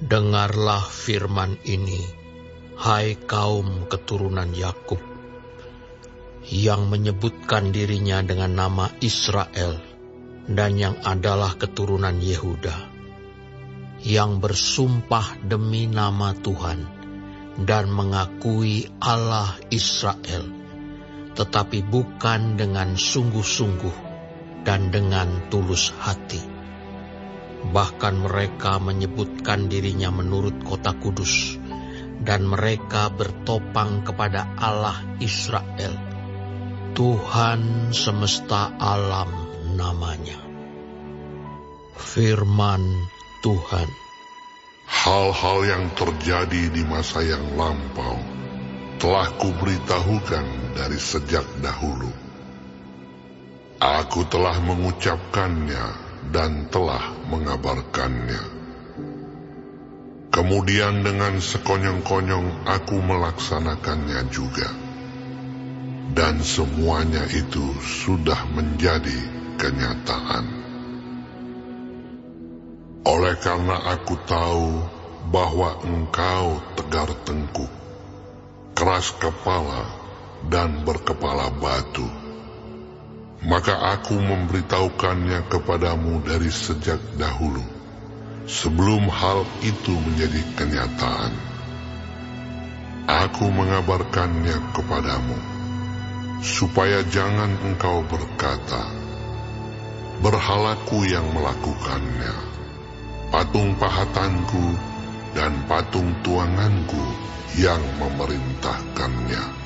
Dengarlah firman ini, hai kaum keturunan Yakub, yang menyebutkan dirinya dengan nama Israel dan yang adalah keturunan Yehuda, yang bersumpah demi nama Tuhan dan mengakui Allah Israel, tetapi bukan dengan sungguh-sungguh dan dengan tulus hati. Bahkan mereka menyebutkan dirinya menurut kota kudus, dan mereka bertopang kepada Allah Israel, Tuhan semesta alam namanya. Firman Tuhan. Hal-hal yang terjadi di masa yang lampau telah kuberitahukan dari sejak dahulu. Aku telah mengucapkannya dan telah mengabarkannya. Kemudian dengan sekonyong-konyong aku melaksanakannya juga. Dan semuanya itu sudah menjadi kenyataan. Oleh karena aku tahu bahwa engkau tegar tengkuk, keras kepala dan berkepala batu, maka aku memberitahukannya kepadamu dari sejak dahulu, sebelum hal itu menjadi kenyataan. Aku mengabarkannya kepadamu, supaya jangan engkau berkata, berhalaku yang melakukannya, patung pahatanku dan patung tuanganku yang memerintahkannya.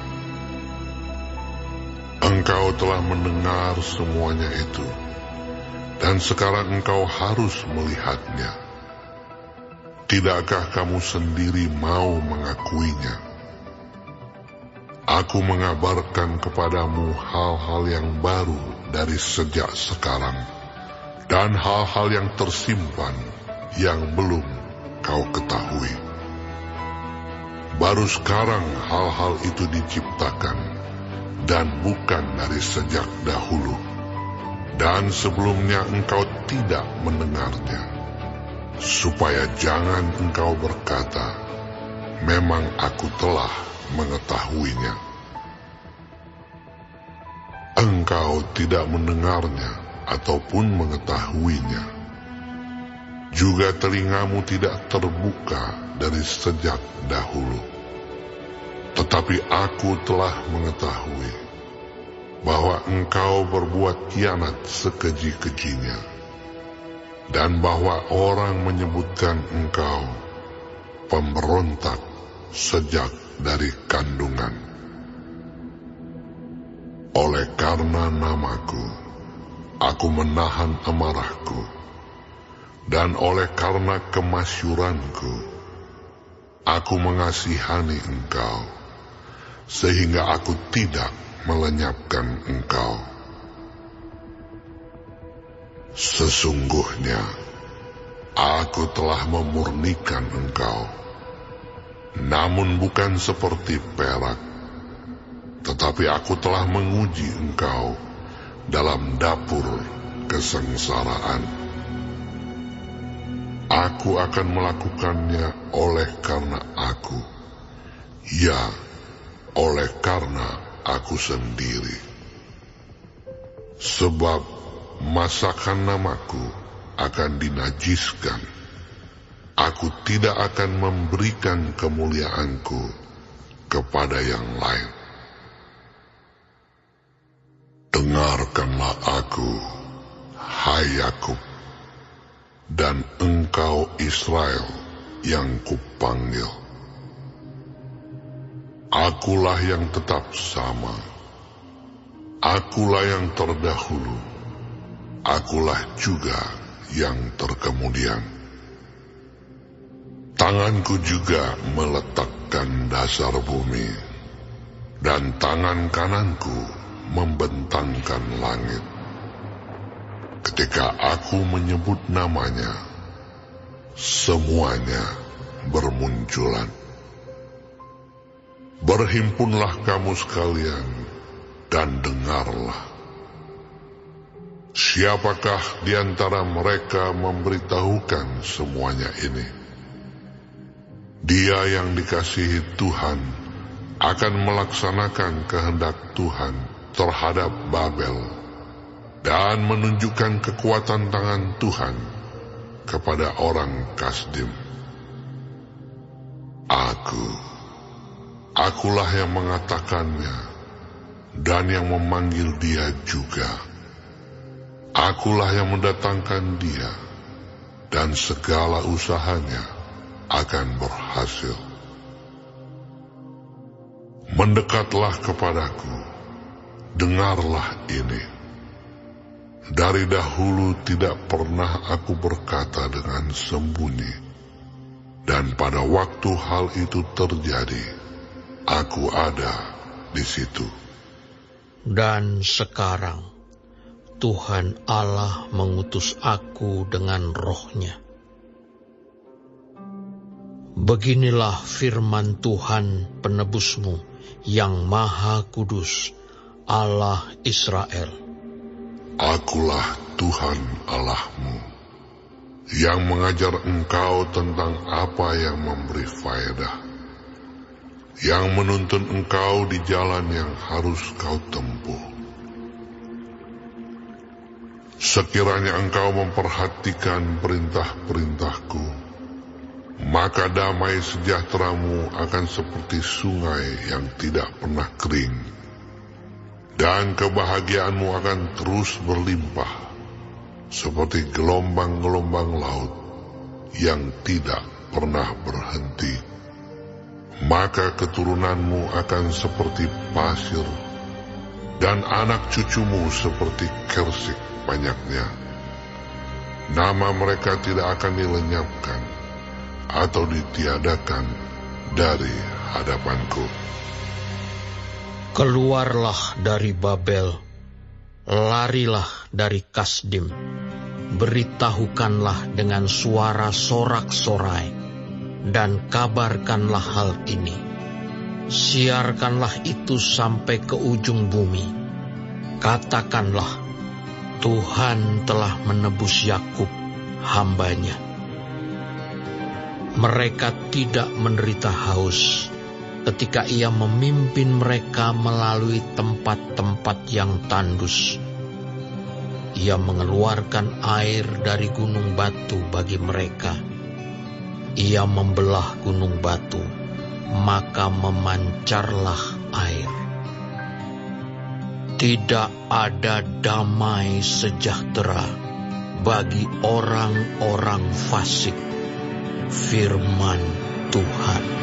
Engkau telah mendengar semuanya itu, dan sekarang engkau harus melihatnya. Tidakkah kamu sendiri mau mengakuinya? Aku mengabarkan kepadamu hal-hal yang baru dari sejak sekarang, dan hal-hal yang tersimpan yang belum kau ketahui. Baru sekarang hal-hal itu diciptakan, dan bukan dari sejak dahulu, dan sebelumnya engkau tidak mendengarnya, supaya jangan engkau berkata, memang aku telah mengetahuinya. Engkau tidak mendengarnya ataupun mengetahuinya. Juga telingamu tidak terbuka dari sejak dahulu. Tetapi aku telah mengetahui bahwa engkau berbuat kianat sekeji-kejinya, dan bahwa orang menyebutkan engkau pemberontak sejak dari kandungan. Oleh karena namaku, aku menahan amarahku, dan oleh karena kemasyuranku, aku mengasihani engkau, sehingga aku tidak melenyapkan engkau. Sesungguhnya, aku telah memurnikan engkau, namun bukan seperti perak, tetapi aku telah menguji engkau dalam dapur kesengsaraan. Aku akan melakukannya oleh karena aku, ya, oleh karena aku sendiri. Sebab masakan namaku akan dinajiskan. Aku tidak akan memberikan kemuliaanku kepada yang lain. Dengarkanlah aku, hai Yakub, dan engkau Israel yang kupanggil. Akulah yang tetap sama. Akulah yang terdahulu. Akulah juga yang terkemudian. Tanganku juga meletakkan dasar bumi, dan tangan kananku membentangkan langit. Ketika aku menyebut namanya, semuanya bermunculan. Berhimpunlah kamu sekalian dan dengarlah. Siapakah di antara mereka memberitahukan semuanya ini? Dia yang dikasihi Tuhan akan melaksanakan kehendak Tuhan terhadap Babel dan menunjukkan kekuatan tangan Tuhan kepada orang Kasdim. Akulah yang mengatakannya dan yang memanggil dia juga. Akulah yang mendatangkan dia, dan segala usahanya akan berhasil. Mendekatlah kepadaku, dengarlah ini. Dari dahulu tidak pernah aku berkata dengan sembunyi, dan pada waktu hal itu terjadi, aku ada di situ. Dan sekarang Tuhan Allah mengutus aku dengan roh-Nya. Beginilah firman Tuhan penebusmu yang Maha Kudus, Allah Israel. Akulah Tuhan Allahmu, yang mengajar engkau tentang apa yang memberi faedah, yang menuntun engkau di jalan yang harus kau tempuh. Sekiranya engkau memperhatikan perintah-perintahku, maka damai sejahteramu akan seperti sungai yang tidak pernah kering, dan kebahagiaanmu akan terus berlimpah, seperti gelombang-gelombang laut yang tidak pernah berhenti. Maka keturunanmu akan seperti pasir, dan anak cucumu seperti kersik banyaknya. Nama mereka tidak akan dilenyapkan atau ditiadakan dari hadapanku. Keluarlah dari Babel, larilah dari Kasdim, beritahukanlah dengan suara sorak-sorai, dan kabarkanlah hal ini. Siarkanlah itu sampai ke ujung bumi. Katakanlah, Tuhan telah menebus Yakub, hamba-Nya. Mereka tidak menderita haus ketika Ia memimpin mereka melalui tempat-tempat yang tandus. Ia mengeluarkan air dari gunung batu bagi mereka. Ia membelah gunung batu, maka memancarlah air. Tidak ada damai sejahtera bagi orang-orang fasik. Firman Tuhan.